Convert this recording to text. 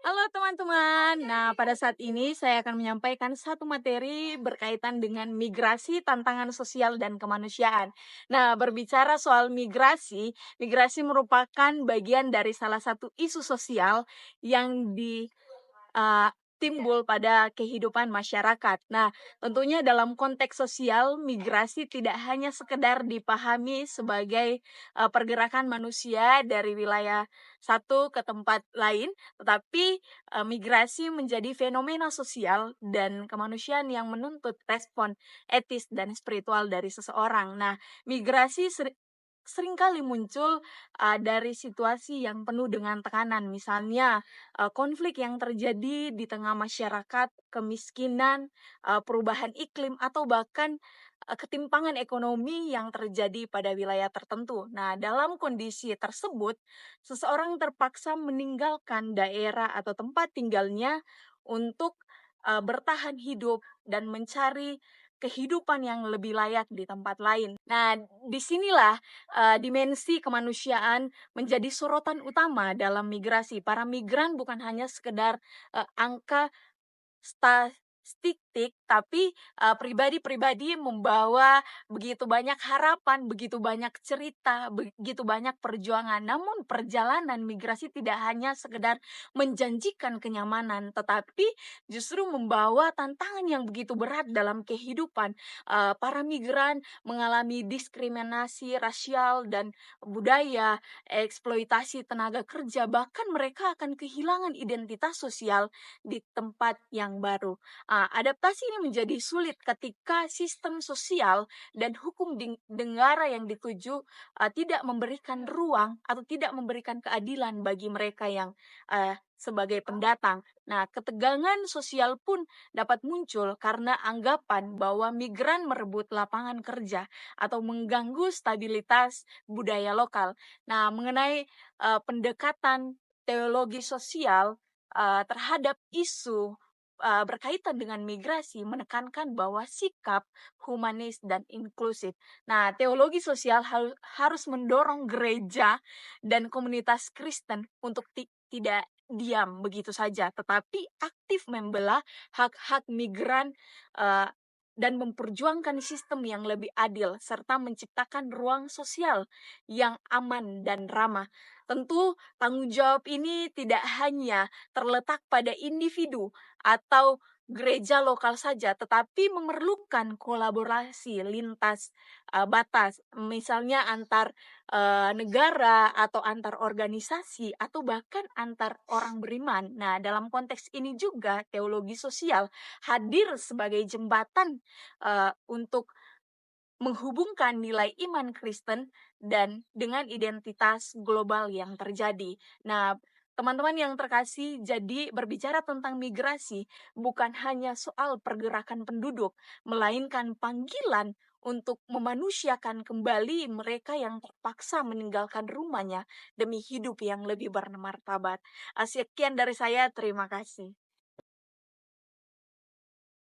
Halo teman-teman. Nah, pada saat ini saya akan menyampaikan satu materi berkaitan dengan migrasi, tantangan sosial dan kemanusiaan. Nah, berbicara soal migrasi, migrasi merupakan bagian dari salah satu isu sosial yang eee, timbul pada kehidupan masyarakat. Nah, tentunya dalam konteks sosial, migrasi tidak hanya sekedar dipahami sebagai, pergerakan manusia dari wilayah satu ke tempat lain, tetapi, migrasi menjadi fenomena sosial dan kemanusiaan yang menuntut respon etis dan spiritual dari seseorang. Nah, migrasi seringkali muncul, dari situasi yang penuh dengan tekanan, misalnya konflik yang terjadi di tengah masyarakat, kemiskinan, perubahan iklim, atau bahkan ketimpangan ekonomi yang terjadi pada wilayah tertentu. Nah, dalam kondisi tersebut, seseorang terpaksa meninggalkan daerah atau tempat tinggalnya untuk bertahan hidup dan mencari kehidupan yang lebih layak di tempat lain. Nah, disinilah dimensi kemanusiaan menjadi sorotan utama dalam migrasi. Para migran bukan hanya sekedar, angka statistik, tapi, pribadi-pribadi membawa begitu banyak harapan, begitu banyak cerita, begitu banyak perjuangan. Namun perjalanan migrasi tidak hanya sekedar menjanjikan kenyamanan, tetapi justru membawa tantangan yang begitu berat dalam kehidupan. Para migran mengalami diskriminasi rasial dan budaya, eksploitasi tenaga kerja, bahkan mereka akan kehilangan identitas sosial di tempat yang baru. Adaptasi ini menjadi sulit ketika sistem sosial dan hukum di negara yang dituju tidak memberikan ruang atau tidak memberikan keadilan bagi mereka yang sebagai pendatang. Nah, ketegangan sosial pun dapat muncul karena anggapan bahwa migran merebut lapangan kerja atau mengganggu stabilitas budaya lokal. Nah, mengenai pendekatan teologi sosial terhadap isu, berkaitan dengan migrasi menekankan bahwa sikap humanis dan inklusif. Nah, teologi sosial harus mendorong gereja dan komunitas Kristen untuk tidak diam begitu saja, tetapi aktif membela hak-hak migran, eee, dan memperjuangkan sistem yang lebih adil serta menciptakan ruang sosial yang aman dan ramah. Tentu tanggung jawab ini tidak hanya terletak pada individu atau gereja lokal saja, tetapi memerlukan kolaborasi lintas batas, misalnya antar negara atau antar organisasi atau bahkan antar orang beriman. Nah, dalam konteks ini juga teologi sosial hadir sebagai jembatan untuk menghubungkan nilai iman Kristen dan dengan identitas global yang terjadi. Nah, teman-teman yang terkasih, jadi berbicara tentang migrasi bukan hanya soal pergerakan penduduk, melainkan panggilan untuk memanusiakan kembali mereka yang terpaksa meninggalkan rumahnya demi hidup yang lebih bermartabat. Sekian dari saya, terima kasih.